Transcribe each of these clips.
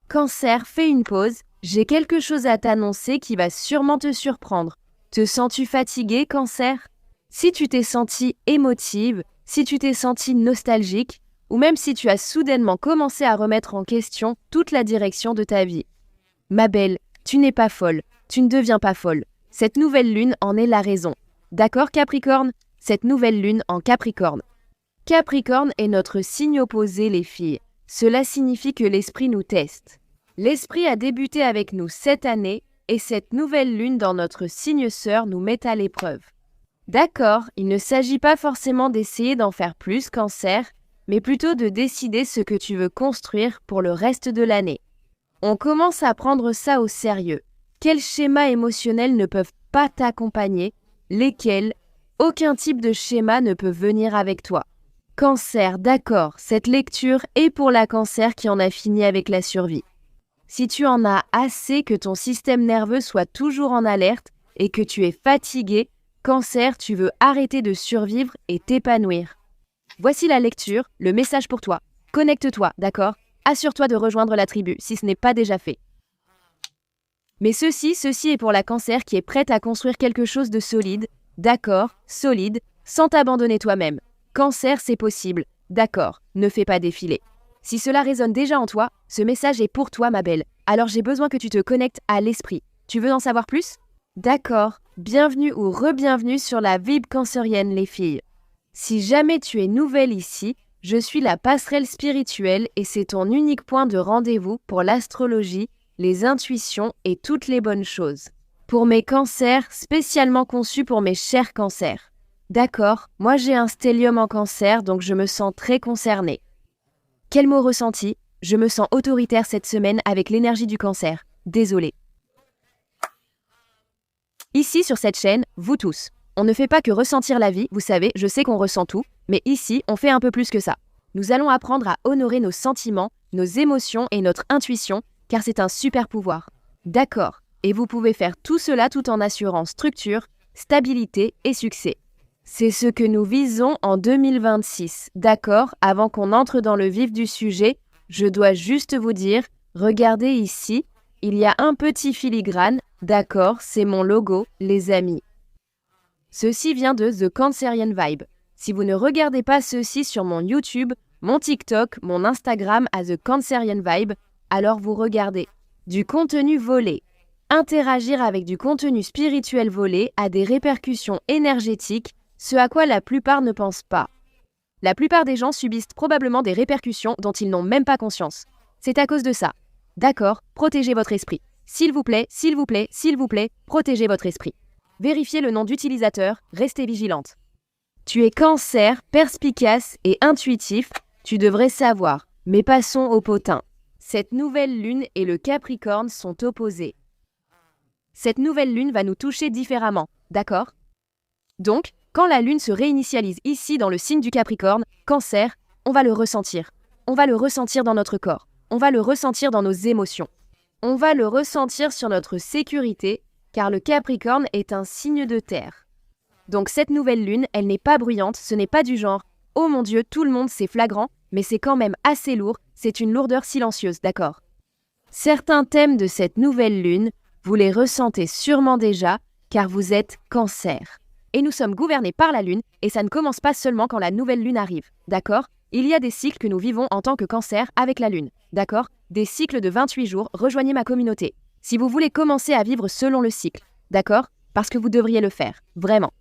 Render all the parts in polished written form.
Cancer, fais une pause, j'ai quelque chose à t'annoncer qui va sûrement te surprendre. Te sens-tu fatigué, Cancer? Si tu t'es senti émotive, si tu t'es senti nostalgique, ou même si tu as soudainement commencé à remettre en question toute la direction de ta vie. Ma belle, tu n'es pas folle, tu ne deviens pas folle. Cette nouvelle lune en est la raison. D'accord, Capricorne? Cette nouvelle lune en Capricorne. Capricorne est notre signe opposé, les filles. Cela signifie que l'esprit nous teste. L'esprit a débuté avec nous cette année et cette nouvelle lune dans notre signe sœur nous met à l'épreuve. D'accord, il ne s'agit pas forcément d'essayer d'en faire plus, Cancer, mais plutôt de décider ce que tu veux construire pour le reste de l'année. On commence à prendre ça au sérieux. Quels schémas émotionnels ne peuvent pas t'accompagner? Lesquels? Aucun type de schéma ne peut venir avec toi. Cancer, d'accord, cette lecture est pour la Cancer qui en a fini avec la survie. Si tu en as assez que ton système nerveux soit toujours en alerte et que tu es fatigué, Cancer, tu veux arrêter de survivre et t'épanouir. Voici la lecture, le message pour toi. Connecte-toi, d'accord? Assure-toi de rejoindre la tribu si ce n'est pas déjà fait. Mais ceci est pour la Cancer qui est prête à construire quelque chose de solide, d'accord, solide, sans t'abandonner toi-même. Cancer, c'est possible, d'accord, ne fais pas défiler. Si cela résonne déjà en toi, ce message est pour toi, ma belle. Alors j'ai besoin que tu te connectes à l'esprit. Tu veux en savoir plus? D'accord, bienvenue ou re-bienvenue sur la vibe cancérienne, les filles. Si jamais tu es nouvelle ici, je suis la passerelle spirituelle et c'est ton unique point de rendez-vous pour l'astrologie, les intuitions et toutes les bonnes choses. Pour mes cancers, spécialement conçus pour mes chers cancers. D'accord, moi j'ai un stellium en Cancer, donc je me sens très concernée. Quel mot ressenti? Je me sens autoritaire cette semaine avec l'énergie du Cancer. Désolée. Ici, sur cette chaîne, vous tous, on ne fait pas que ressentir la vie, vous savez, je sais qu'on ressent tout, mais ici, on fait un peu plus que ça. Nous allons apprendre à honorer nos sentiments, nos émotions et notre intuition, car c'est un super pouvoir. D'accord, et vous pouvez faire tout cela tout en assurant structure, stabilité et succès. C'est ce que nous visons en 2026. D'accord, avant qu'on entre dans le vif du sujet, je dois juste vous dire, regardez ici, il y a un petit filigrane. D'accord, c'est mon logo, les amis. Ceci vient de The Cancerian Vibe. Si vous ne regardez pas ceci sur mon YouTube, mon TikTok, mon Instagram à The Cancerian Vibe, alors vous regardez. Du contenu volé. Interagir avec du contenu spirituel volé a des répercussions énergétiques, ce à quoi la plupart ne pensent pas. La plupart des gens subissent probablement des répercussions dont ils n'ont même pas conscience. C'est à cause de ça. D'accord, protégez votre esprit. S'il vous plaît, s'il vous plaît, s'il vous plaît, protégez votre esprit. Vérifiez le nom d'utilisateur, restez vigilante. Tu es Cancer, perspicace et intuitif, tu devrais savoir, mais passons au potin. Cette nouvelle lune et le Capricorne sont opposés. Cette nouvelle lune va nous toucher différemment, d'accord? Donc, quand la lune se réinitialise ici dans le signe du Capricorne, Cancer, on va le ressentir. On va le ressentir dans notre corps. On va le ressentir dans nos émotions. On va le ressentir sur notre sécurité, car le Capricorne est un signe de terre. Donc cette nouvelle lune, elle n'est pas bruyante, ce n'est pas du genre « Oh mon Dieu, tout le monde, c'est flagrant », mais c'est quand même assez lourd, c'est une lourdeur silencieuse, d'accord? Certains thèmes de cette nouvelle lune, vous les ressentez sûrement déjà, car vous êtes Cancer. Et nous sommes gouvernés par la lune, et ça ne commence pas seulement quand la nouvelle lune arrive, d'accord? Il y a des cycles que nous vivons en tant que Cancer avec la lune, d'accord? Des cycles de 28 jours, rejoignez ma communauté. Si vous voulez commencer à vivre selon le cycle, d'accord? Parce que vous devriez le faire, vraiment.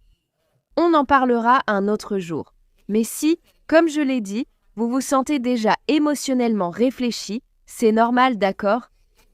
On en parlera un autre jour. Mais si, comme je l'ai dit, vous vous sentez déjà émotionnellement réfléchi, c'est normal, d'accord?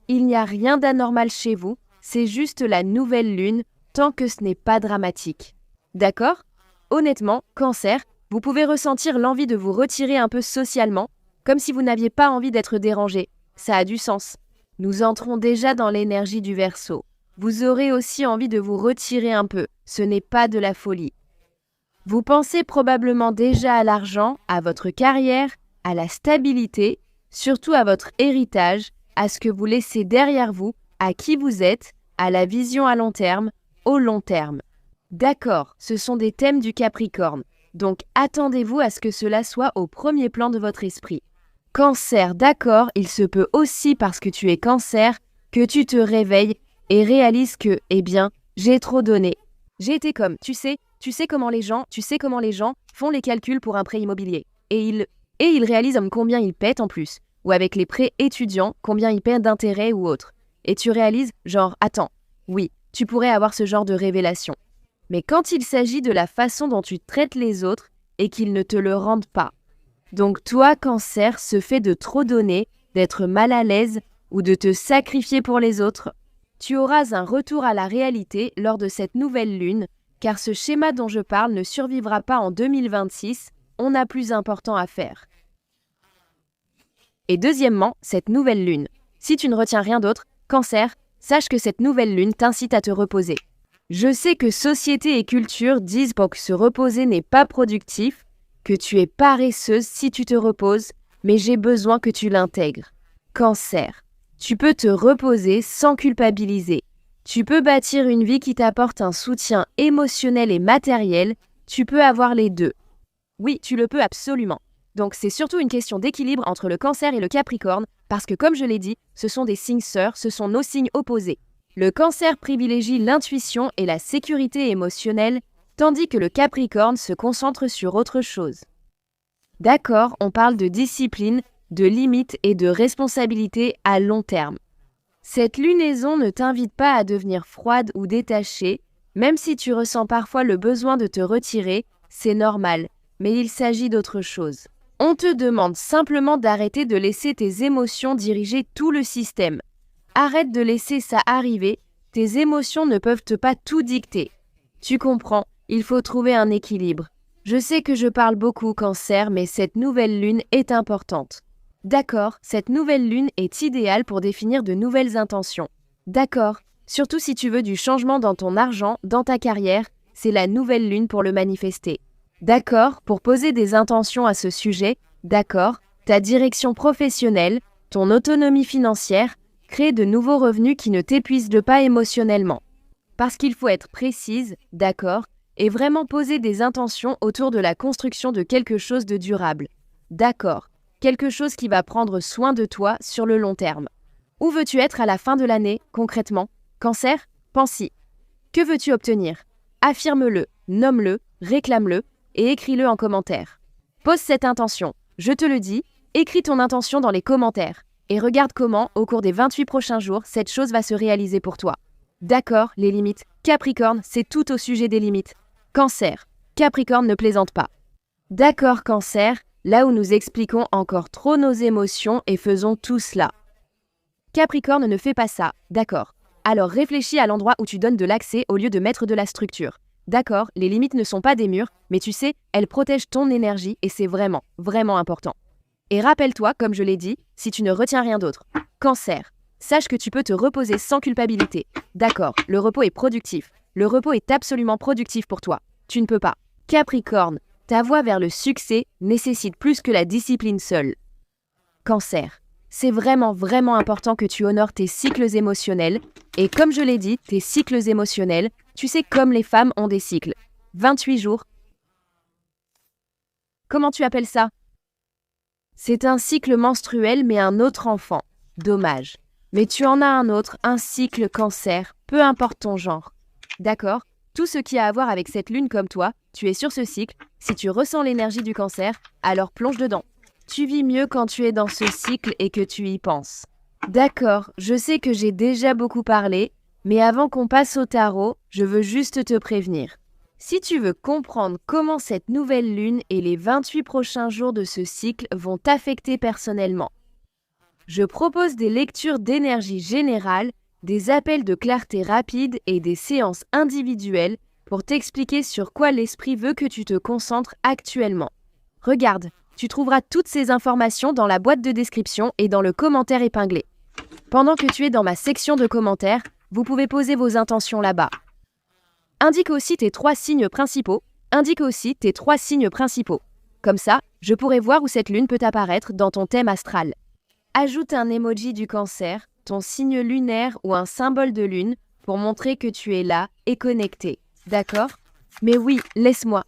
Il n'y a rien d'anormal chez vous, c'est juste la nouvelle lune, tant que ce n'est pas dramatique. D'accord? Honnêtement, Cancer, vous pouvez ressentir l'envie de vous retirer un peu socialement, comme si vous n'aviez pas envie d'être dérangé. Ça a du sens. Nous entrons déjà dans l'énergie du Verseau. Vous aurez aussi envie de vous retirer un peu. Ce n'est pas de la folie. Vous pensez probablement déjà à l'argent, à votre carrière, à la stabilité, surtout à votre héritage, à ce que vous laissez derrière vous, à qui vous êtes, à la vision à long terme, au long terme. D'accord, ce sont des thèmes du Capricorne, donc attendez-vous à ce que cela soit au premier plan de votre esprit. Cancer, d'accord, il se peut aussi parce que tu es Cancer, que tu te réveilles et réalises que, eh bien, j'ai trop donné. J'ai été comme, tu sais comment les gens font les calculs pour un prêt immobilier. Et ils réalisent combien ils paient en plus. Ou avec les prêts étudiants, combien ils paient d'intérêt ou autre. Et tu réalises, genre, attends, oui, tu pourrais avoir ce genre de révélation. Mais quand il s'agit de la façon dont tu traites les autres et qu'ils ne te le rendent pas. Donc toi, Cancer, ce fait de trop donner, d'être mal à l'aise ou de te sacrifier pour les autres, tu auras un retour à la réalité lors de cette nouvelle lune, car ce schéma dont je parle ne survivra pas en 2026, on a plus important à faire. Et deuxièmement, cette nouvelle lune. Si tu ne retiens rien d'autre, Cancer, sache que cette nouvelle lune t'incite à te reposer. Je sais que société et culture disent pour que se reposer n'est pas productif, que tu es paresseuse si tu te reposes, mais j'ai besoin que tu l'intègres. Cancer, tu peux te reposer sans culpabiliser. Tu peux bâtir une vie qui t'apporte un soutien émotionnel et matériel, tu peux avoir les deux. Oui, tu le peux absolument. Donc c'est surtout une question d'équilibre entre le Cancer et le Capricorne, parce que comme je l'ai dit, ce sont des signes sœurs, ce sont nos signes opposés. Le Cancer privilégie l'intuition et la sécurité émotionnelle, tandis que le Capricorne se concentre sur autre chose. D'accord, on parle de discipline, de limites et de responsabilité à long terme. Cette lunaison ne t'invite pas à devenir froide ou détachée, même si tu ressens parfois le besoin de te retirer, c'est normal, mais il s'agit d'autre chose. On te demande simplement d'arrêter de laisser tes émotions diriger tout le système. Arrête de laisser ça arriver, tes émotions ne peuvent pas tout dicter. Tu comprends, il faut trouver un équilibre. Je sais que je parle beaucoup, Cancer, mais cette nouvelle lune est importante. D'accord, cette nouvelle lune est idéale pour définir de nouvelles intentions. D'accord, surtout si tu veux du changement dans ton argent, dans ta carrière, c'est la nouvelle lune pour le manifester. D'accord, pour poser des intentions à ce sujet, d'accord, ta direction professionnelle, ton autonomie financière, crée de nouveaux revenus qui ne t'épuisent pas émotionnellement. Parce qu'il faut être précise, d'accord, et vraiment poser des intentions autour de la construction de quelque chose de durable. D'accord, quelque chose qui va prendre soin de toi sur le long terme. Où veux-tu être à la fin de l'année, concrètement? Cancer, pense-y. Que veux-tu obtenir? Affirme-le, nomme-le, réclame-le et écris-le en commentaire. Pose cette intention. Je te le dis, écris ton intention dans les commentaires et regarde comment, au cours des 28 prochains jours, cette chose va se réaliser pour toi. D'accord, les limites. Capricorne, c'est tout au sujet des limites. Cancer, Capricorne ne plaisante pas. D'accord, Cancer, là où nous expliquons encore trop nos émotions et faisons tout cela. Capricorne ne fait pas ça, d'accord. Alors réfléchis à l'endroit où tu donnes de l'accès au lieu de mettre de la structure. D'accord, les limites ne sont pas des murs, mais tu sais, elles protègent ton énergie et c'est vraiment, vraiment important. Et rappelle-toi, comme je l'ai dit, si tu ne retiens rien d'autre. Cancer, sache que tu peux te reposer sans culpabilité. D'accord, le repos est productif. Le repos est absolument productif pour toi. Tu ne peux pas. Capricorne, ta voie vers le succès nécessite plus que la discipline seule. Cancer, c'est vraiment, vraiment important que tu honores tes cycles émotionnels. Et comme je l'ai dit, tes cycles émotionnels, tu sais comme les femmes ont des cycles. 28 jours. Comment tu appelles ça? C'est un cycle menstruel mais un autre enfant. Dommage. Mais tu en as un autre, un cycle Cancer, peu importe ton genre. D'accord? Tout ce qui a à voir avec cette lune comme toi, tu es sur ce cycle. Si tu ressens l'énergie du Cancer, alors plonge dedans. Tu vis mieux quand tu es dans ce cycle et que tu y penses. D'accord, je sais que j'ai déjà beaucoup parlé, mais avant qu'on passe au tarot, je veux juste te prévenir. Si tu veux comprendre comment cette nouvelle lune et les 28 prochains jours de ce cycle vont t'affecter personnellement, je propose des lectures d'énergie générale, des appels de clarté rapide et des séances individuelles pour t'expliquer sur quoi l'esprit veut que tu te concentres actuellement. Regarde, tu trouveras toutes ces informations dans la boîte de description et dans le commentaire épinglé. Pendant que tu es dans ma section de commentaires, vous pouvez poser vos intentions là-bas. Indique aussi tes 3 signes principaux. Comme ça, je pourrai voir où cette lune peut apparaître dans ton thème astral. Ajoute un emoji du Cancer, ton signe lunaire ou un symbole de lune pour montrer que tu es là et connecté. D'accord? Mais oui, laisse-moi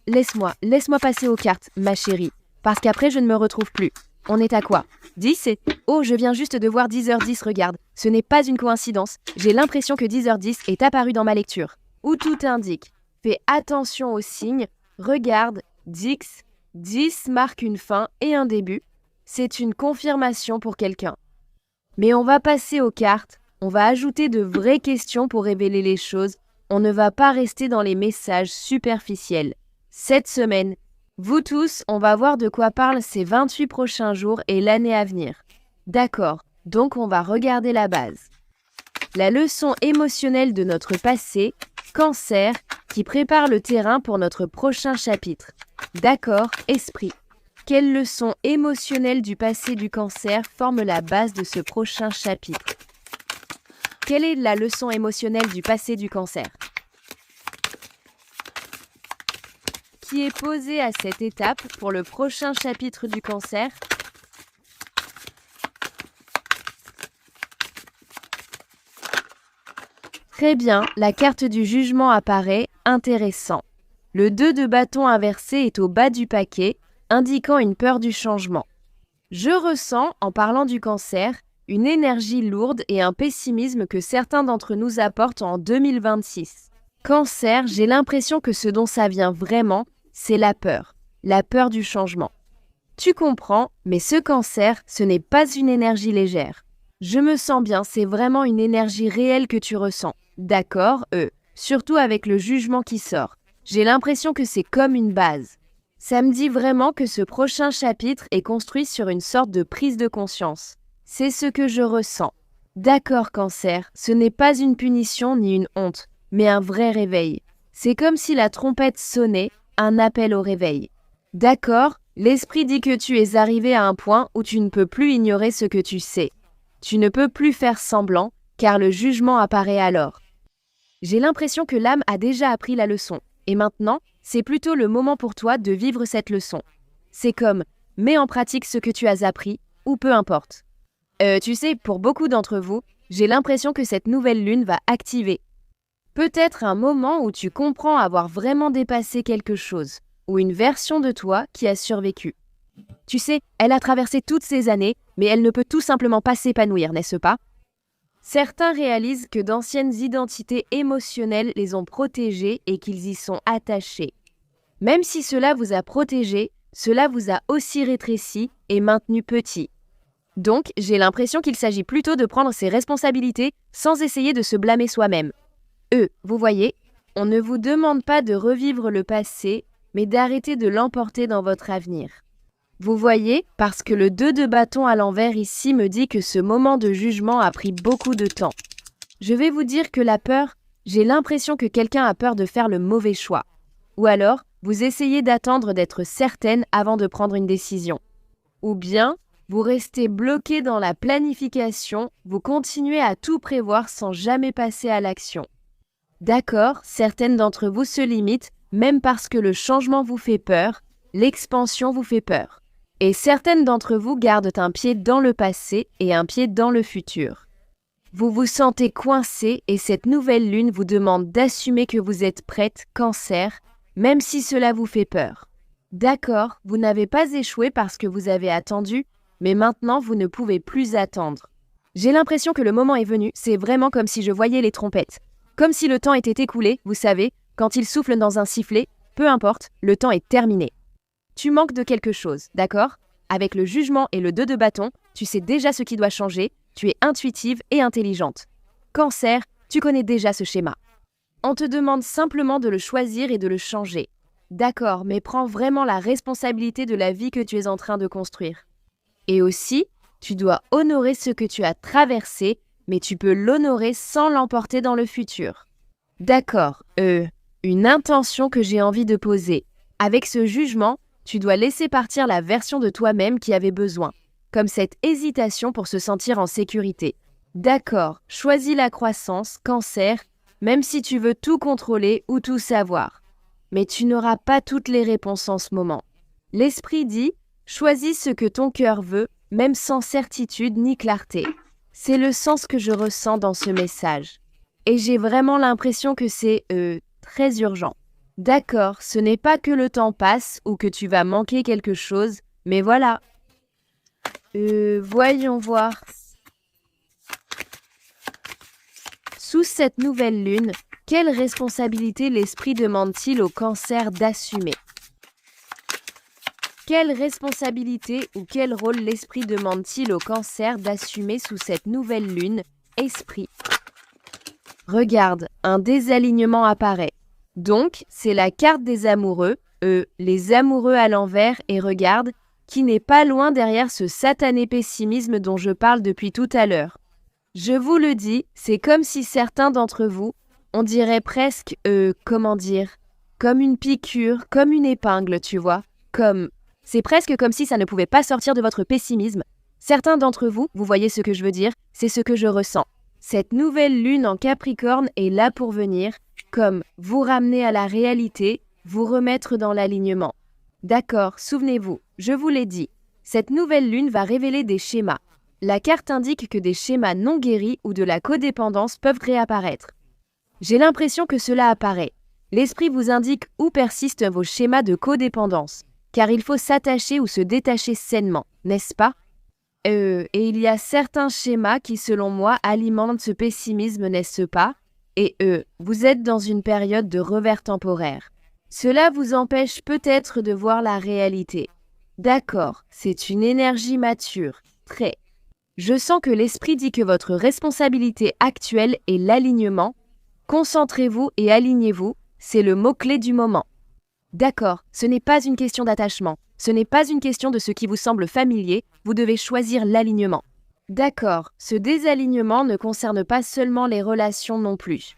passer aux cartes, ma chérie, parce qu'après je ne me retrouve plus. On est à quoi? 10 et... Oh, je viens juste de voir 10h10, regarde. Ce n'est pas une coïncidence. J'ai l'impression que 10h10 est apparu dans ma lecture. Où tout indique. Fais attention aux signes. Regarde, 10 marque une fin et un début. C'est une confirmation pour quelqu'un. Mais on va passer aux cartes. On va ajouter de vraies questions pour révéler les choses. On ne va pas rester dans les messages superficiels. Cette semaine, vous tous, on va voir de quoi parlent ces 28 prochains jours et l'année à venir. D'accord, donc on va regarder la base. La leçon émotionnelle de notre passé, Cancer, qui prépare le terrain pour notre prochain chapitre. D'accord, esprit. Quelle leçon émotionnelle du passé du Cancer forme la base de ce prochain chapitre? Quelle est la leçon émotionnelle du passé du Cancer? Qui est posée à cette étape pour le prochain chapitre du Cancer? Très bien, la carte du jugement apparaît, intéressant. Le 2 de bâton inversé est au bas du paquet, indiquant une peur du changement. Je ressens, en parlant du Cancer, une énergie lourde et un pessimisme que certains d'entre nous apportent en 2026. Cancer, j'ai l'impression que ce dont ça vient vraiment, c'est la peur du changement. Tu comprends, mais ce Cancer, ce n'est pas une énergie légère. Je me sens bien, c'est vraiment une énergie réelle que tu ressens. D'accord, surtout avec le jugement qui sort. J'ai l'impression que c'est comme une base. Ça me dit vraiment que ce prochain chapitre est construit sur une sorte de prise de conscience. C'est ce que je ressens. D'accord, Cancer, ce n'est pas une punition ni une honte, mais un vrai réveil. C'est comme si la trompette sonnait, un appel au réveil. D'accord, l'esprit dit que tu es arrivé à un point où tu ne peux plus ignorer ce que tu sais. Tu ne peux plus faire semblant, car le jugement apparaît alors. J'ai l'impression que l'âme a déjà appris la leçon, et maintenant, c'est plutôt le moment pour toi de vivre cette leçon. C'est comme, mets en pratique ce que tu as appris, ou peu importe. Tu sais, pour beaucoup d'entre vous, j'ai l'impression que cette nouvelle lune va activer. Peut-être un moment où tu comprends avoir vraiment dépassé quelque chose, ou une version de toi qui a survécu. Tu sais, elle a traversé toutes ces années, mais elle ne peut tout simplement pas s'épanouir, n'est-ce pas? Certains réalisent que d'anciennes identités émotionnelles les ont protégés et qu'ils y sont attachés. Même si cela vous a protégé, cela vous a aussi rétréci et maintenu petit. Donc, j'ai l'impression qu'il s'agit plutôt de prendre ses responsabilités sans essayer de se blâmer soi-même. Vous voyez, on ne vous demande pas de revivre le passé, mais d'arrêter de l'emporter dans votre avenir. Vous voyez, parce que le 2 de bâton à l'envers ici me dit que ce moment de jugement a pris beaucoup de temps. Je vais vous dire que la peur, j'ai l'impression que quelqu'un a peur de faire le mauvais choix. Ou alors, vous essayez d'attendre d'être certaine avant de prendre une décision. Ou bien, vous restez bloqué dans la planification, vous continuez à tout prévoir sans jamais passer à l'action. D'accord, certaines d'entre vous se limitent, même parce que le changement vous fait peur, l'expansion vous fait peur. Et certaines d'entre vous gardent un pied dans le passé et un pied dans le futur. Vous vous sentez coincé et cette nouvelle lune vous demande d'assumer que vous êtes prête, Cancer, même si cela vous fait peur. D'accord, vous n'avez pas échoué parce que vous avez attendu, mais maintenant vous ne pouvez plus attendre. J'ai l'impression que le moment est venu, c'est vraiment comme si je voyais les trompettes. Comme si le temps était écoulé, vous savez, quand il souffle dans un sifflet, peu importe, le temps est terminé. Tu manques de quelque chose, d'accord? Avec le jugement et le 2 de bâton, tu sais déjà ce qui doit changer, tu es intuitive et intelligente. Cancer, tu connais déjà ce schéma. On te demande simplement de le choisir et de le changer. D'accord, mais prends vraiment la responsabilité de la vie que tu es en train de construire. Et aussi, tu dois honorer ce que tu as traversé, mais tu peux l'honorer sans l'emporter dans le futur. D'accord, une intention que j'ai envie de poser. Avec ce jugement, tu dois laisser partir la version de toi-même qui avait besoin, comme cette hésitation pour se sentir en sécurité. D'accord, choisis la croissance, Cancer, même si tu veux tout contrôler ou tout savoir. Mais tu n'auras pas toutes les réponses en ce moment. L'esprit dit, choisis ce que ton cœur veut, même sans certitude ni clarté. C'est le sens que je ressens dans ce message. Et j'ai vraiment l'impression que c'est, très urgent. D'accord, ce n'est pas que le temps passe ou que tu vas manquer quelque chose, mais voilà. Voyons voir. Sous cette nouvelle lune, quelle responsabilité l'esprit demande-t-il au Cancer d'assumer? Quelle responsabilité ou quel rôle l'esprit demande-t-il au Cancer d'assumer sous cette nouvelle lune, esprit? Regarde, un désalignement apparaît. Donc, c'est la carte des amoureux, les amoureux à l'envers, et regarde, qui n'est pas loin derrière ce satané pessimisme dont je parle depuis tout à l'heure. Je vous le dis, c'est comme si certains d'entre vous, on dirait presque, comment dire, comme une piqûre, comme une épingle, tu vois, c'est presque comme si ça ne pouvait pas sortir de votre pessimisme. Certains d'entre vous, vous voyez ce que je veux dire, c'est ce que je ressens. Cette nouvelle lune en Capricorne est là pour venir, comme vous ramener à la réalité, vous remettre dans l'alignement. D'accord, souvenez-vous, je vous l'ai dit, cette nouvelle lune va révéler des schémas. La carte indique que des schémas non guéris ou de la codépendance peuvent réapparaître. J'ai l'impression que cela apparaît. L'esprit vous indique où persistent vos schémas de codépendance, car il faut s'attacher ou se détacher sainement, n'est-ce pas? Et il y a certains schémas qui, selon moi, alimentent ce pessimisme, n'est-ce pas? Et vous êtes dans une période de revers temporaire. Cela vous empêche peut-être de voir la réalité. D'accord, c'est une énergie mature, très. Je sens que l'esprit dit que votre responsabilité actuelle est l'alignement. Concentrez-vous et alignez-vous, c'est le mot-clé du moment. D'accord, ce n'est pas une question d'attachement, ce n'est pas une question de ce qui vous semble familier, vous devez choisir l'alignement. D'accord, ce désalignement ne concerne pas seulement les relations non plus.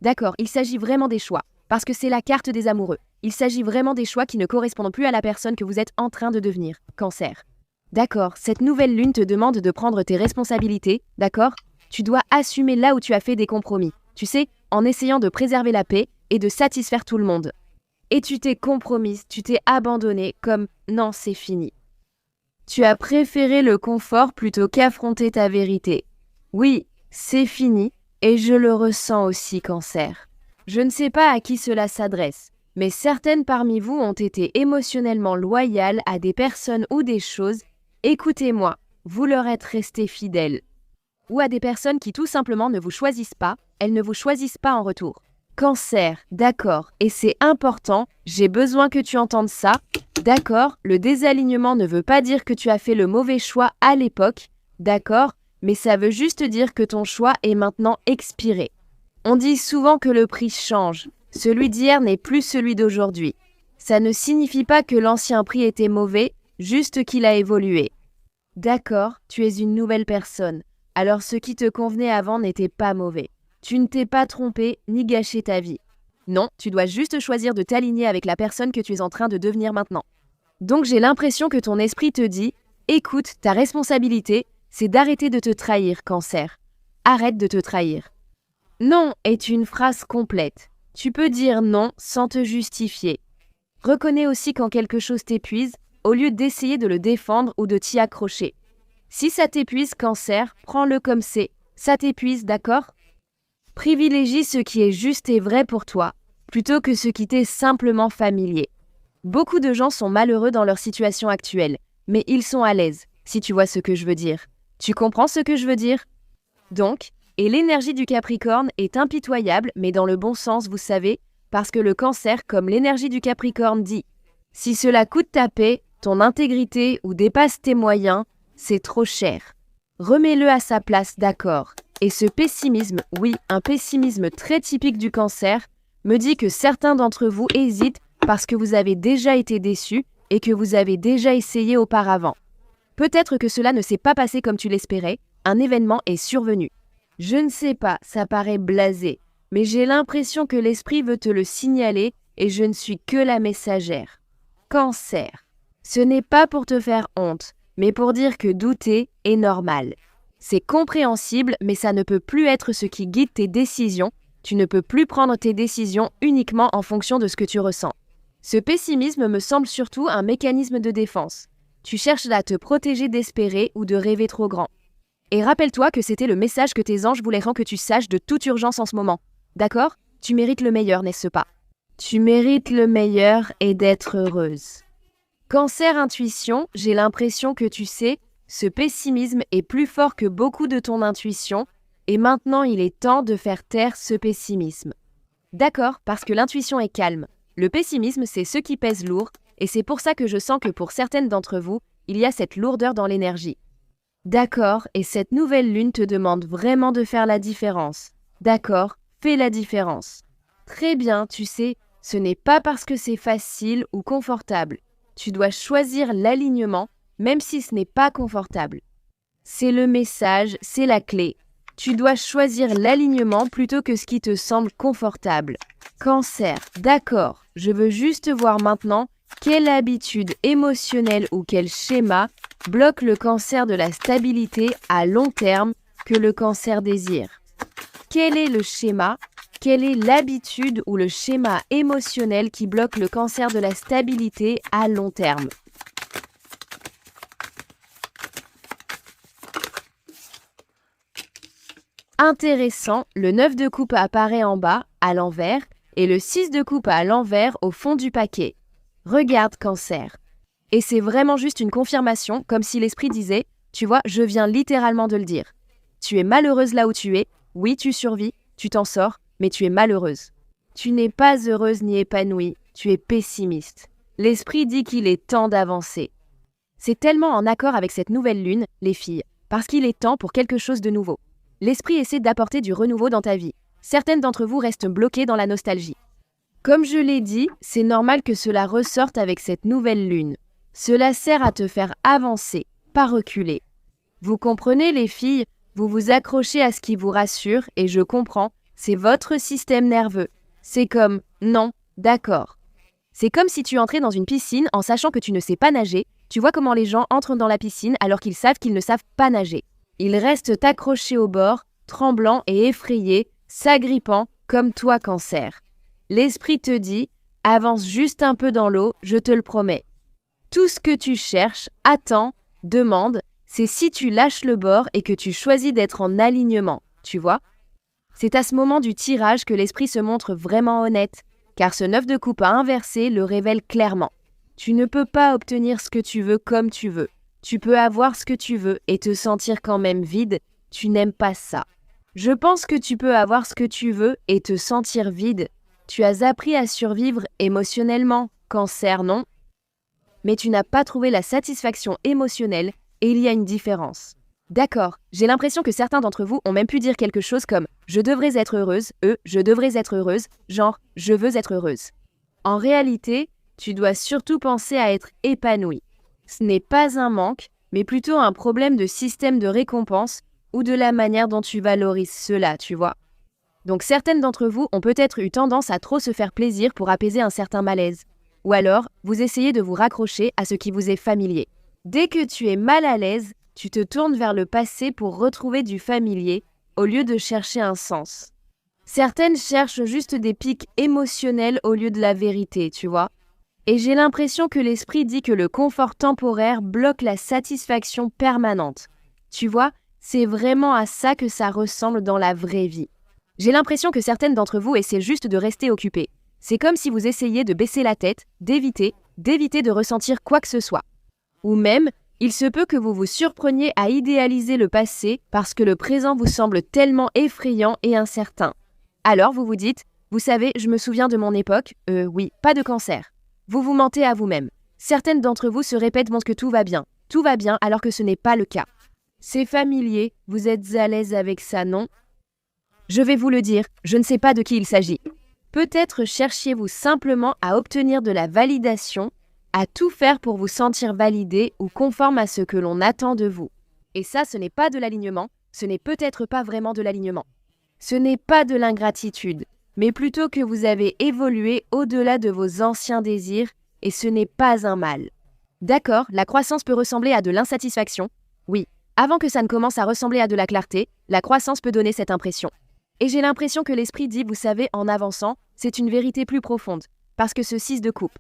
D'accord, il s'agit vraiment des choix, parce que c'est la carte des amoureux. Il s'agit vraiment des choix qui ne correspondent plus à la personne que vous êtes en train de devenir, Cancer. D'accord, cette nouvelle lune te demande de prendre tes responsabilités, d'accord? Tu dois assumer là où tu as fait des compromis, tu sais, en essayant de préserver la paix et de satisfaire tout le monde. Et tu t'es compromise, tu t'es abandonnée comme « non, c'est fini ». Tu as préféré le confort plutôt qu'affronter ta vérité. Oui, c'est fini, et je le ressens aussi, Cancer. Je ne sais pas à qui cela s'adresse, mais certaines parmi vous ont été émotionnellement loyales à des personnes ou des choses. Écoutez-moi, vous leur êtes restés fidèles. Ou à des personnes qui tout simplement ne vous choisissent pas, elles ne vous choisissent pas en retour. Cancer, d'accord, et c'est important, j'ai besoin que tu entendes ça. D'accord, le désalignement ne veut pas dire que tu as fait le mauvais choix à l'époque, d'accord, mais ça veut juste dire que ton choix est maintenant expiré. On dit souvent que le prix change, celui d'hier n'est plus celui d'aujourd'hui. Ça ne signifie pas que l'ancien prix était mauvais, juste qu'il a évolué. D'accord, tu es une nouvelle personne, alors ce qui te convenait avant n'était pas mauvais. Tu ne t'es pas trompé ni gâché ta vie. Non, tu dois juste choisir de t'aligner avec la personne que tu es en train de devenir maintenant. Donc j'ai l'impression que ton esprit te dit « Écoute, ta responsabilité, c'est d'arrêter de te trahir, Cancer. Arrête de te trahir. » Non est une phrase complète. Tu peux dire non sans te justifier. Reconnais aussi quand quelque chose t'épuise, au lieu d'essayer de le défendre ou de t'y accrocher. Si ça t'épuise, Cancer, prends-le comme c'est. Ça t'épuise, d'accord? Privilégie ce qui est juste et vrai pour toi, plutôt que ce qui t'est simplement familier. Beaucoup de gens sont malheureux dans leur situation actuelle, mais ils sont à l'aise, si tu vois ce que je veux dire. Tu comprends ce que je veux dire? Donc, et l'énergie du Capricorne est impitoyable, mais dans le bon sens, vous savez, parce que le Cancer, comme l'énergie du Capricorne, dit « Si cela coûte ta paix, ton intégrité ou dépasse tes moyens, c'est trop cher. Remets-le à sa place, d'accord. » Et ce pessimisme, oui, un pessimisme très typique du Cancer, me dit que certains d'entre vous hésitent parce que vous avez déjà été déçus et que vous avez déjà essayé auparavant. Peut-être que cela ne s'est pas passé comme tu l'espérais, un événement est survenu. Je ne sais pas, ça paraît blasé, mais j'ai l'impression que l'esprit veut te le signaler et je ne suis que la messagère. Cancer. Ce n'est pas pour te faire honte, mais pour dire que douter est normal. C'est compréhensible, mais ça ne peut plus être ce qui guide tes décisions. Tu ne peux plus prendre tes décisions uniquement en fonction de ce que tu ressens. Ce pessimisme me semble surtout un mécanisme de défense. Tu cherches à te protéger d'espérer ou de rêver trop grand. Et rappelle-toi que c'était le message que tes anges voulaient que tu saches de toute urgence en ce moment. D'accord? Tu mérites le meilleur, n'est-ce pas? Tu mérites le meilleur et d'être heureuse. Cancer intuition, j'ai l'impression que tu sais, Ce pessimisme est plus fort que beaucoup de ton intuition, et maintenant il est temps de faire taire ce pessimisme. D'accord, parce que l'intuition est calme. Le pessimisme, c'est ce qui pèse lourd, et c'est pour ça que je sens que pour certaines d'entre vous, il y a cette lourdeur dans l'énergie. D'accord, et cette nouvelle lune te demande vraiment de faire la différence. D'accord, fais la différence. Très bien, tu sais, ce n'est pas parce que c'est facile ou confortable. Tu dois choisir l'alignement, même si ce n'est pas confortable. C'est le message, c'est la clé. Tu dois choisir l'alignement plutôt que ce qui te semble confortable. Cancer, d'accord, je veux juste voir maintenant quelle habitude émotionnelle ou quel schéma bloque le cancer de la stabilité à long terme que le cancer désire. Quel est le schéma? Quelle est l'habitude ou le schéma émotionnel qui bloque le cancer de la stabilité à long terme? Intéressant, le 9 de coupe apparaît en bas, à l'envers, et le 6 de coupe à l'envers au fond du paquet. Regarde, Cancer. Et c'est vraiment juste une confirmation, comme si l'esprit disait, tu vois, je viens littéralement de le dire. Tu es malheureuse là où tu es, oui, tu survis, tu t'en sors, mais tu es malheureuse. Tu n'es pas heureuse ni épanouie, tu es pessimiste. L'esprit dit qu'il est temps d'avancer. C'est tellement en accord avec cette nouvelle lune, les filles, parce qu'il est temps pour quelque chose de nouveau. L'esprit essaie d'apporter du renouveau dans ta vie. Certaines d'entre vous restent bloquées dans la nostalgie. Comme je l'ai dit, c'est normal que cela ressorte avec cette nouvelle lune. Cela sert à te faire avancer, pas reculer. Vous comprenez les filles, vous vous accrochez à ce qui vous rassure et je comprends, c'est votre système nerveux. C'est comme « non, d'accord ». C'est comme si tu entrais dans une piscine en sachant que tu ne sais pas nager. Tu vois comment les gens entrent dans la piscine alors qu'ils savent qu'ils ne savent pas nager. Ils restent accrochés au bord, tremblants et effrayés, s'agrippant comme toi, Cancer. L'esprit te dit « avance juste un peu dans l'eau, je te le promets ». Tout ce que tu cherches, attends, demande, c'est si tu lâches le bord et que tu choisis d'être en alignement, tu vois. C'est à ce moment du tirage que l'esprit se montre vraiment honnête, car ce 9 de coupe à inverser le révèle clairement. Tu ne peux pas obtenir ce que tu veux comme tu veux. Tu peux avoir ce que tu veux et te sentir quand même vide, tu n'aimes pas ça. Je pense que tu peux avoir ce que tu veux et te sentir vide. Tu as appris à survivre émotionnellement, Cancer, non? Mais tu n'as pas trouvé la satisfaction émotionnelle et il y a une différence. D'accord, j'ai l'impression que certains d'entre vous ont même pu dire quelque chose comme « je devrais être heureuse », je devrais être heureuse », genre « je veux être heureuse ». En réalité, tu dois surtout penser à être épanouie. Ce n'est pas un manque, mais plutôt un problème de système de récompense ou de la manière dont tu valorises cela, tu vois. Donc certaines d'entre vous ont peut-être eu tendance à trop se faire plaisir pour apaiser un certain malaise. Ou alors, vous essayez de vous raccrocher à ce qui vous est familier. Dès que tu es mal à l'aise, tu te tournes vers le passé pour retrouver du familier, au lieu de chercher un sens. Certaines cherchent juste des pics émotionnels au lieu de la vérité, tu vois. Et j'ai l'impression que l'esprit dit que le confort temporaire bloque la satisfaction permanente. Tu vois, c'est vraiment à ça que ça ressemble dans la vraie vie. J'ai l'impression que certaines d'entre vous essaient juste de rester occupées. C'est comme si vous essayiez de baisser la tête, d'éviter de ressentir quoi que ce soit. Ou même, il se peut que vous vous surpreniez à idéaliser le passé parce que le présent vous semble tellement effrayant et incertain. Alors vous vous dites, vous savez, je me souviens de mon époque, oui, pas de Cancer. Vous vous mentez à vous-même. Certaines d'entre vous se répètent que tout va bien alors que ce n'est pas le cas. C'est familier, vous êtes à l'aise avec ça, non? Je vais vous le dire, je ne sais pas de qui il s'agit. Peut-être cherchiez-vous simplement à obtenir de la validation, à tout faire pour vous sentir validé ou conforme à ce que l'on attend de vous. Et ça, ce n'est pas de l'alignement, ce n'est peut-être pas vraiment de l'alignement. Ce n'est pas de l'ingratitude, mais plutôt que vous avez évolué au-delà de vos anciens désirs et ce n'est pas un mal. D'accord, la croissance peut ressembler à de l'insatisfaction. Oui, avant que ça ne commence à ressembler à de la clarté, la croissance peut donner cette impression. Et j'ai l'impression que l'esprit dit, vous savez, en avançant, c'est une vérité plus profonde, parce que ce 6 de coupe.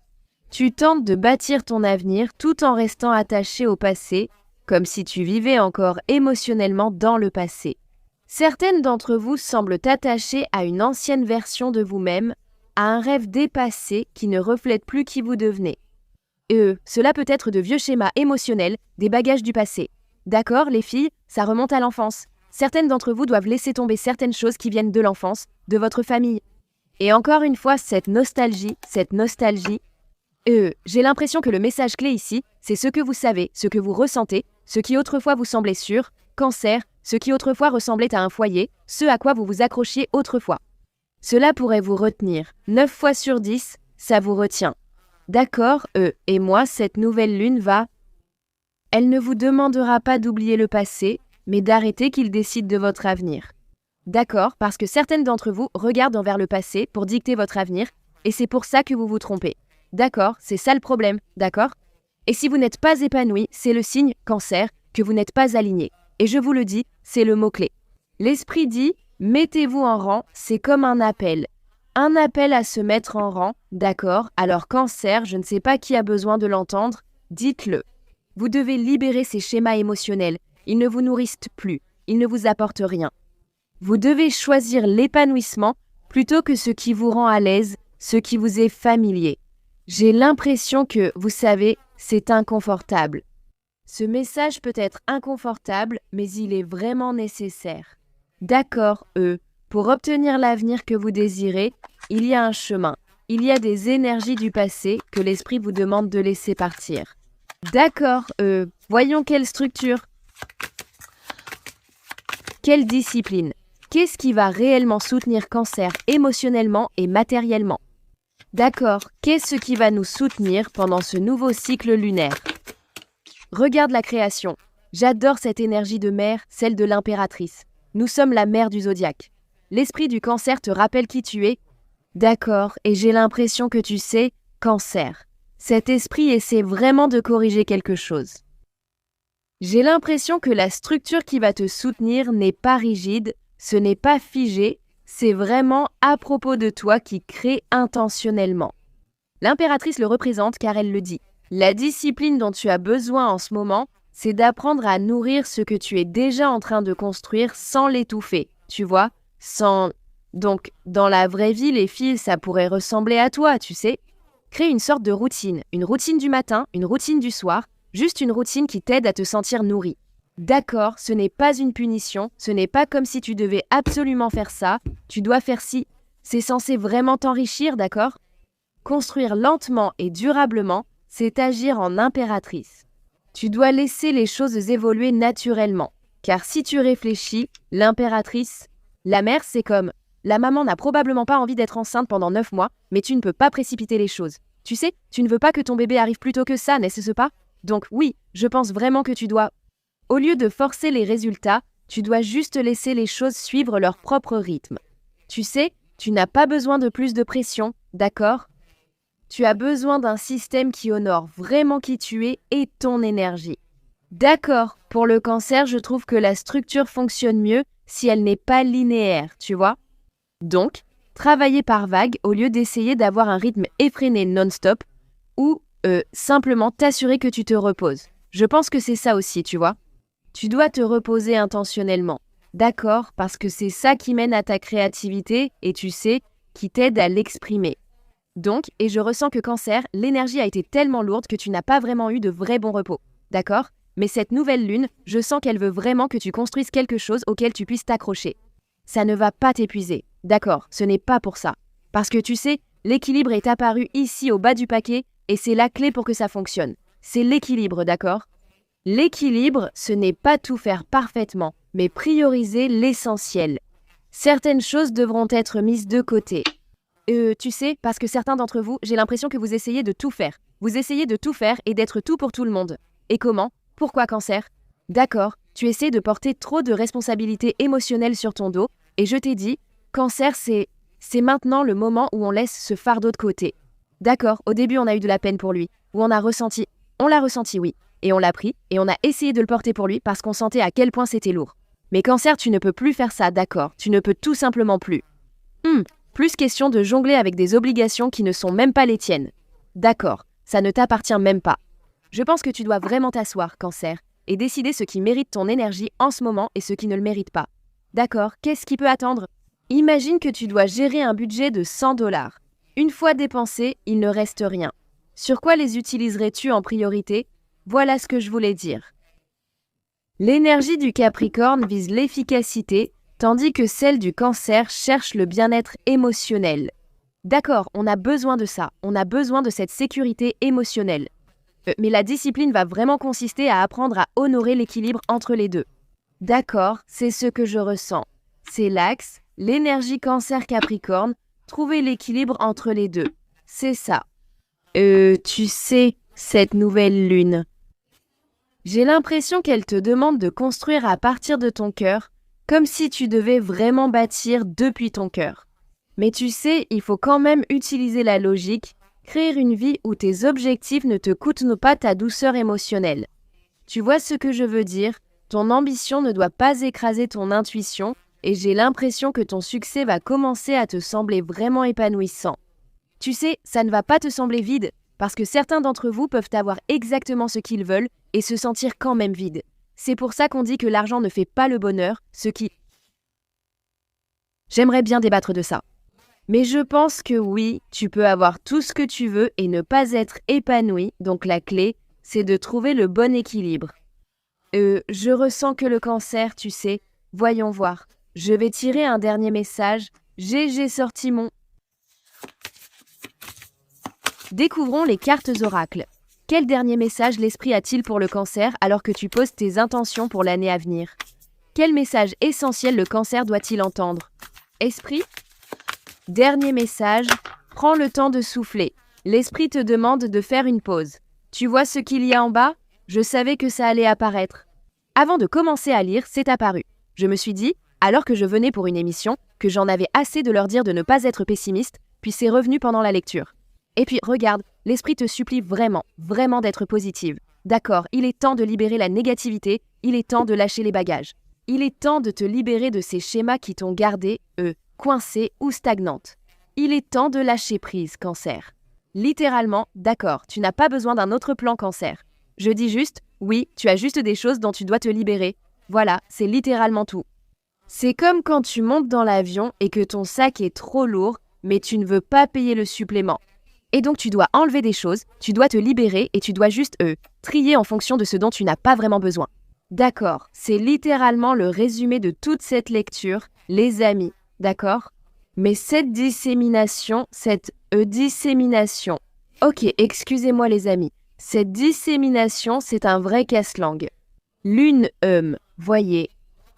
Tu tentes de bâtir ton avenir tout en restant attaché au passé, comme si tu vivais encore émotionnellement dans le passé. Certaines d'entre vous semblent attachées à une ancienne version de vous-même, à un rêve dépassé qui ne reflète plus qui vous devenez. Cela peut être de vieux schémas émotionnels, des bagages du passé. D'accord, les filles, ça remonte à l'enfance. Certaines d'entre vous doivent laisser tomber certaines choses qui viennent de l'enfance, de votre famille. Et encore une fois, cette nostalgie, j'ai l'impression que le message clé ici, c'est ce que vous savez, ce que vous ressentez, ce qui autrefois vous semblait sûr, cancer, ce qui autrefois ressemblait à un foyer, ce à quoi vous vous accrochiez autrefois. Cela pourrait vous retenir. 9 fois sur 10, ça vous retient. D'accord, et moi, cette nouvelle lune va... Elle ne vous demandera pas d'oublier le passé, mais d'arrêter qu'il décide de votre avenir. D'accord, parce que certaines d'entre vous regardent envers le passé pour dicter votre avenir, et c'est pour ça que vous vous trompez. D'accord, c'est ça le problème, d'accord? Et si vous n'êtes pas épanoui, c'est le signe, cancer, que vous n'êtes pas aligné. Et je vous le dis, c'est le mot-clé. L'esprit dit, mettez-vous en rang, c'est comme un appel. Un appel à se mettre en rang, d'accord? Alors cancer, je ne sais pas qui a besoin de l'entendre, dites-le. Vous devez libérer ces schémas émotionnels. Ils ne vous nourrissent plus, ils ne vous apportent rien. Vous devez choisir l'épanouissement plutôt que ce qui vous rend à l'aise, ce qui vous est familier. J'ai l'impression que, vous savez, c'est inconfortable. Ce message peut être inconfortable, mais il est vraiment nécessaire. D'accord, pour obtenir l'avenir que vous désirez, il y a un chemin. Il y a des énergies du passé que l'esprit vous demande de laisser partir. D'accord, voyons quelle structure. Quelle discipline? Qu'est-ce qui va réellement soutenir cancer émotionnellement et matériellement? D'accord, qu'est-ce qui va nous soutenir pendant ce nouveau cycle lunaire? Regarde la création. J'adore cette énergie de mère, celle de l'impératrice. Nous sommes la mère du zodiaque. L'esprit du cancer te rappelle qui tu es. D'accord, et j'ai l'impression que tu sais, cancer. Cet esprit essaie vraiment de corriger quelque chose. J'ai l'impression que la structure qui va te soutenir n'est pas rigide, ce n'est pas figé, c'est vraiment à propos de toi qui crée intentionnellement. L'impératrice le représente car elle le dit. La discipline dont tu as besoin en ce moment, c'est d'apprendre à nourrir ce que tu es déjà en train de construire sans l'étouffer, tu vois, sans... Donc, dans la vraie vie, les filles, ça pourrait ressembler à toi, tu sais. Crée une sorte de routine, une routine du matin, une routine du soir, juste une routine qui t'aide à te sentir nourrie. D'accord, ce n'est pas une punition, ce n'est pas comme si tu devais absolument faire ça, tu dois faire ci. C'est censé vraiment t'enrichir, d'accord? Construire lentement et durablement, c'est agir en impératrice. Tu dois laisser les choses évoluer naturellement, car si tu réfléchis, l'impératrice, la mère, c'est comme... La maman n'a probablement pas envie d'être enceinte pendant 9 mois, mais tu ne peux pas précipiter les choses. Tu sais, tu ne veux pas que ton bébé arrive plus tôt que ça, n'est-ce pas? Donc oui, je pense vraiment que tu dois... Au lieu de forcer les résultats, tu dois juste laisser les choses suivre leur propre rythme. Tu sais, tu n'as pas besoin de plus de pression, d'accord? Tu as besoin d'un système qui honore vraiment qui tu es et ton énergie. D'accord, pour le cancer, je trouve que la structure fonctionne mieux si elle n'est pas linéaire, tu vois? Donc, travailler par vague au lieu d'essayer d'avoir un rythme effréné non-stop ou simplement t'assurer que tu te reposes. Je pense que c'est ça aussi, tu vois. Tu dois te reposer intentionnellement. D'accord, parce que c'est ça qui mène à ta créativité et tu sais, qui t'aide à l'exprimer. Donc, et je ressens que cancer, l'énergie a été tellement lourde que tu n'as pas vraiment eu de vrai bon repos. D'accord? Mais cette nouvelle lune, je sens qu'elle veut vraiment que tu construises quelque chose auquel tu puisses t'accrocher. Ça ne va pas t'épuiser. D'accord, ce n'est pas pour ça. Parce que tu sais, l'équilibre est apparu ici au bas du paquet et c'est la clé pour que ça fonctionne. C'est l'équilibre, d'accord? L'équilibre, ce n'est pas tout faire parfaitement, mais prioriser l'essentiel. Certaines choses devront être mises de côté. Tu sais, parce que certains d'entre vous, j'ai l'impression que vous essayez de tout faire. Vous essayez de tout faire et d'être tout pour tout le monde. Et comment? Pourquoi cancer? D'accord, tu essaies de porter trop de responsabilités émotionnelles sur ton dos, et je t'ai dit, cancer, c'est maintenant le moment où on laisse ce fardeau de côté. D'accord, au début on a eu de la peine pour lui, où on l'a ressenti, oui, et on l'a pris, et on a essayé de le porter pour lui parce qu'on sentait à quel point c'était lourd. Mais cancer, tu ne peux plus faire ça, d'accord, tu ne peux tout simplement plus. Plus question de jongler avec des obligations qui ne sont même pas les tiennes. D'accord, ça ne t'appartient même pas. Je pense que tu dois vraiment t'asseoir, cancer, et décider ce qui mérite ton énergie en ce moment et ce qui ne le mérite pas. D'accord, qu'est-ce qui peut attendre? Imagine que tu dois gérer un budget de 100$. Une fois dépensé, il ne reste rien. Sur quoi les utiliserais-tu en priorité? Voilà ce que je voulais dire. L'énergie du Capricorne vise l'efficacité, tandis que celle du Cancer cherche le bien-être émotionnel. D'accord, on a besoin de ça, on a besoin de cette sécurité émotionnelle. Mais la discipline va vraiment consister à apprendre à honorer l'équilibre entre les deux. D'accord, c'est ce que je ressens. C'est l'axe, l'énergie Cancer-Capricorne, trouver l'équilibre entre les deux. C'est ça. Tu sais, cette nouvelle lune. J'ai l'impression qu'elle te demande de construire à partir de ton cœur, comme si tu devais vraiment bâtir depuis ton cœur. Mais tu sais, il faut quand même utiliser la logique, créer une vie où tes objectifs ne te coûtent pas ta douceur émotionnelle. Tu vois ce que je veux dire? Ton ambition ne doit pas écraser ton intuition, et j'ai l'impression que ton succès va commencer à te sembler vraiment épanouissant. Tu sais, ça ne va pas te sembler vide, parce que certains d'entre vous peuvent avoir exactement ce qu'ils veulent et se sentir quand même vide. C'est pour ça qu'on dit que l'argent ne fait pas le bonheur, ce qui... J'aimerais bien débattre de ça. Mais je pense que oui, tu peux avoir tout ce que tu veux et ne pas être épanoui, donc la clé, c'est de trouver le bon équilibre. Je ressens que le Cancer, tu sais, voyons voir. Je vais tirer un dernier message. J'ai sorti mon... Découvrons les cartes oracles. Quel dernier message l'esprit a-t-il pour le Cancer alors que tu poses tes intentions pour l'année à venir? Quel message essentiel le Cancer doit-il entendre? Esprit? Dernier message, prends le temps de souffler. L'esprit te demande de faire une pause. Tu vois ce qu'il y a en bas? Je savais que ça allait apparaître. Avant de commencer à lire, c'est apparu. Je me suis dit, alors que je venais pour une émission, que j'en avais assez de leur dire de ne pas être pessimiste, puis c'est revenu pendant la lecture. Et puis, regarde, l'esprit te supplie vraiment, vraiment d'être positive. D'accord, il est temps de libérer la négativité, il est temps de lâcher les bagages. Il est temps de te libérer de ces schémas qui t'ont gardé, coincée ou stagnante. Il est temps de lâcher prise, Cancer. Littéralement, d'accord, tu n'as pas besoin d'un autre plan, Cancer. Je dis juste, oui, tu as juste des choses dont tu dois te libérer. Voilà, c'est littéralement tout. C'est comme quand tu montes dans l'avion et que ton sac est trop lourd, mais tu ne veux pas payer le supplément. Et donc tu dois enlever des choses, tu dois te libérer et tu dois juste, trier en fonction de ce dont tu n'as pas vraiment besoin. D'accord, c'est littéralement le résumé de toute cette lecture, les amis, d'accord? Mais cette dissémination, dissémination... Ok, excusez-moi les amis. Cette dissémination, c'est un vrai casse-langue. Lune, voyez.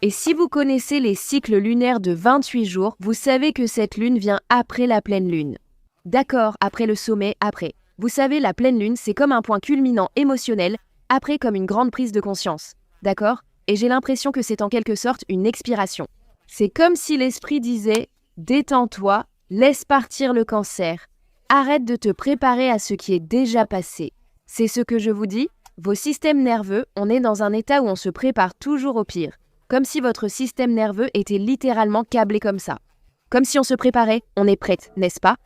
Et si vous connaissez les cycles lunaires de 28 jours, vous savez que cette lune vient après la pleine lune. D'accord, après le sommet, après. Vous savez, la pleine lune, c'est comme un point culminant émotionnel, après comme une grande prise de conscience. D'accord? Et j'ai l'impression que c'est en quelque sorte une expiration. C'est comme si l'esprit disait « Détends-toi, laisse partir le Cancer. Arrête de te préparer à ce qui est déjà passé. » C'est ce que je vous dis, vos systèmes nerveux, on est dans un état où on se prépare toujours au pire. Comme si votre système nerveux était littéralement câblé comme ça. Comme si on se préparait, on est prête, n'est-ce pas?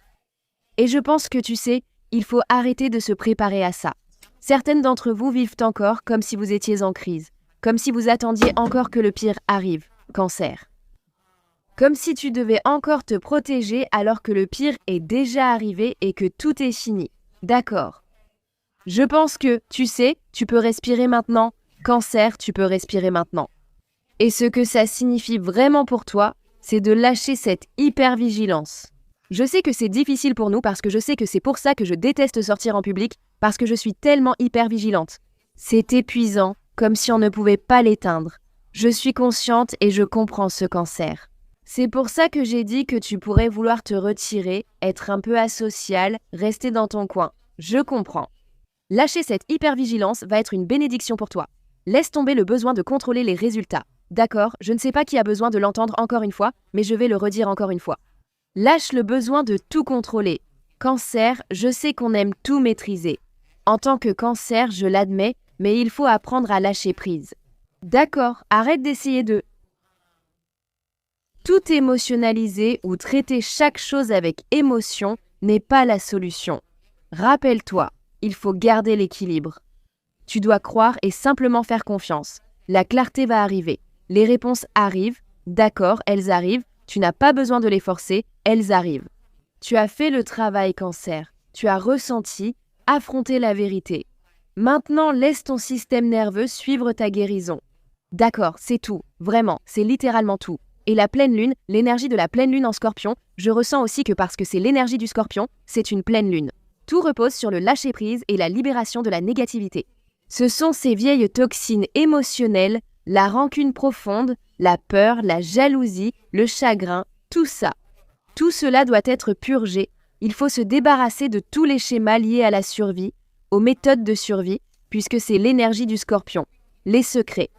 Et je pense que tu sais, il faut arrêter de se préparer à ça. Certaines d'entre vous vivent encore comme si vous étiez en crise, comme si vous attendiez encore que le pire arrive, Cancer. Comme si tu devais encore te protéger alors que le pire est déjà arrivé et que tout est fini. D'accord. Je pense que, tu sais, tu peux respirer maintenant. Cancer, tu peux respirer maintenant. Et ce que ça signifie vraiment pour toi, c'est de lâcher cette hypervigilance. Je sais que c'est difficile pour nous parce que je sais que c'est pour ça que je déteste sortir en public, parce que je suis tellement hypervigilante. C'est épuisant, comme si on ne pouvait pas l'éteindre. Je suis consciente et je comprends ce Cancer. C'est pour ça que j'ai dit que tu pourrais vouloir te retirer, être un peu asocial, rester dans ton coin. Je comprends. Lâcher cette hypervigilance va être une bénédiction pour toi. Laisse tomber le besoin de contrôler les résultats. D'accord, je ne sais pas qui a besoin de l'entendre encore une fois, mais je vais le redire encore une fois. Lâche le besoin de tout contrôler. Cancer, je sais qu'on aime tout maîtriser. En tant que Cancer, je l'admets, mais il faut apprendre à lâcher prise. D'accord, arrête d'essayer de tout émotionnaliser ou traiter chaque chose avec émotion n'est pas la solution. Rappelle-toi, il faut garder l'équilibre. Tu dois croire et simplement faire confiance. La clarté va arriver. Les réponses arrivent. D'accord, elles arrivent. Tu n'as pas besoin de les forcer, elles arrivent. Tu as fait le travail, Cancer. Tu as ressenti, affronté la vérité. Maintenant, laisse ton système nerveux suivre ta guérison. D'accord, c'est tout. Vraiment, c'est littéralement tout. Et la pleine lune, l'énergie de la pleine lune en Scorpion, je ressens aussi que parce que c'est l'énergie du Scorpion, c'est une pleine lune. Tout repose sur le lâcher-prise et la libération de la négativité. Ce sont ces vieilles toxines émotionnelles, la rancune profonde, la peur, la jalousie, le chagrin, tout ça. Tout cela doit être purgé. Il faut se débarrasser de tous les schémas liés à la survie, aux méthodes de survie, puisque c'est l'énergie du Scorpion. Les secrets.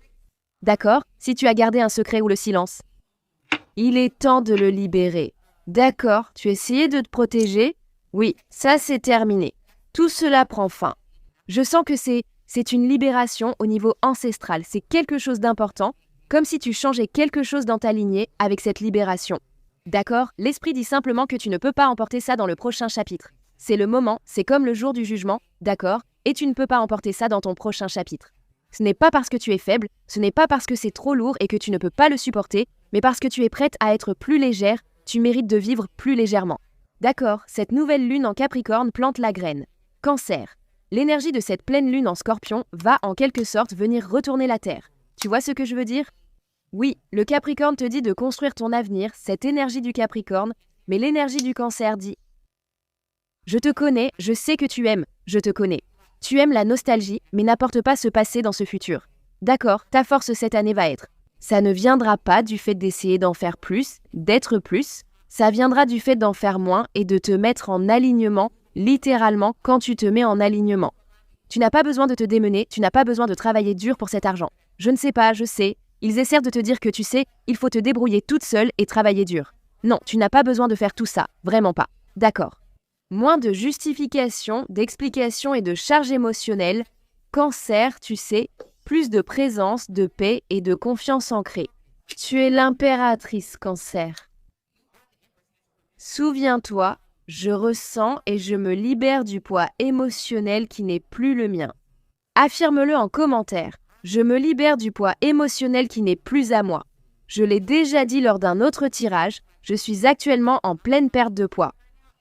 D'accord? Si tu as gardé un secret ou le silence. Il est temps de le libérer. D'accord, tu essayais de te protéger? Oui, ça c'est terminé. Tout cela prend fin. Je sens que c'est une libération au niveau ancestral. C'est quelque chose d'important, comme si tu changeais quelque chose dans ta lignée avec cette libération. D'accord? L'esprit dit simplement que tu ne peux pas emporter ça dans le prochain chapitre. C'est le moment, c'est comme le jour du jugement, d'accord? Et tu ne peux pas emporter ça dans ton prochain chapitre. Ce n'est pas parce que tu es faible, ce n'est pas parce que c'est trop lourd et que tu ne peux pas le supporter, mais parce que tu es prête à être plus légère, tu mérites de vivre plus légèrement. D'accord, cette nouvelle lune en Capricorne plante la graine. Cancer. L'énergie de cette pleine lune en Scorpion va en quelque sorte venir retourner la Terre. Tu vois ce que je veux dire? Oui, le Capricorne te dit de construire ton avenir, cette énergie du Capricorne, mais l'énergie du Cancer dit « Je te connais, je sais que tu aimes, je te connais. Tu aimes la nostalgie, mais n'apporte pas ce passé dans ce futur. D'accord, ta force cette année va être. Ça ne viendra pas du fait d'essayer d'en faire plus, d'être plus, ça viendra du fait d'en faire moins et de te mettre en alignement, littéralement quand tu te mets en alignement. Tu n'as pas besoin de te démener, tu n'as pas besoin de travailler dur pour cet argent. Je ne sais pas, je sais. Ils essaient de te dire que tu sais, il faut te débrouiller toute seule et travailler dur. Non, tu n'as pas besoin de faire tout ça, vraiment pas. D'accord. Moins de justification, d'explication et de charge émotionnelle. Cancer, tu sais, plus de présence, de paix et de confiance ancrée. Tu es l'impératrice, Cancer. Souviens-toi, je ressens et je me libère du poids émotionnel qui n'est plus le mien. Affirme-le en commentaire. Je me libère du poids émotionnel qui n'est plus à moi. Je l'ai déjà dit lors d'un autre tirage, je suis actuellement en pleine perte de poids.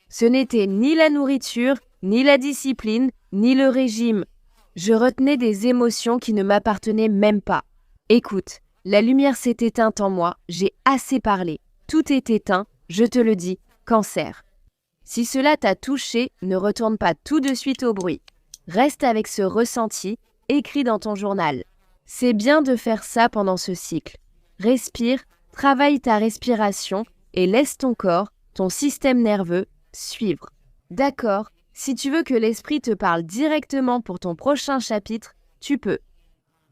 Ce n'était ni la nourriture, ni la discipline, ni le régime. Je retenais des émotions qui ne m'appartenaient même pas. Écoute, la lumière s'est éteinte en moi, j'ai assez parlé. Tout est éteint, je te le dis, Cancer. Si cela t'a touché, ne retourne pas tout de suite au bruit. Reste avec ce ressenti, écrit dans ton journal. C'est bien de faire ça pendant ce cycle. Respire, travaille ta respiration et laisse ton corps, ton système nerveux, suivre. D'accord, si tu veux que l'esprit te parle directement pour ton prochain chapitre, tu peux.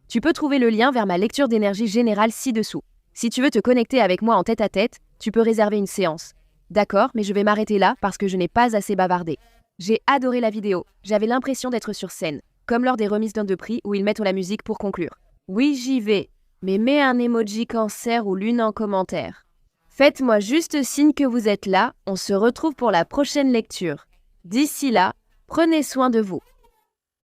Tu peux trouver le lien vers ma lecture d'énergie générale ci-dessous. Si tu veux te connecter avec moi en tête-à-tête, tu peux réserver une séance. D'accord, mais je vais m'arrêter là parce que je n'ai pas assez bavardé. J'ai adoré la vidéo, j'avais l'impression d'être sur scène, comme lors des remises d'un de prix où ils mettent la musique pour conclure. Oui, j'y vais, mais mets un emoji Cancer ou lune en commentaire. Faites-moi juste signe que vous êtes là, on se retrouve pour la prochaine lecture. D'ici là, prenez soin de vous.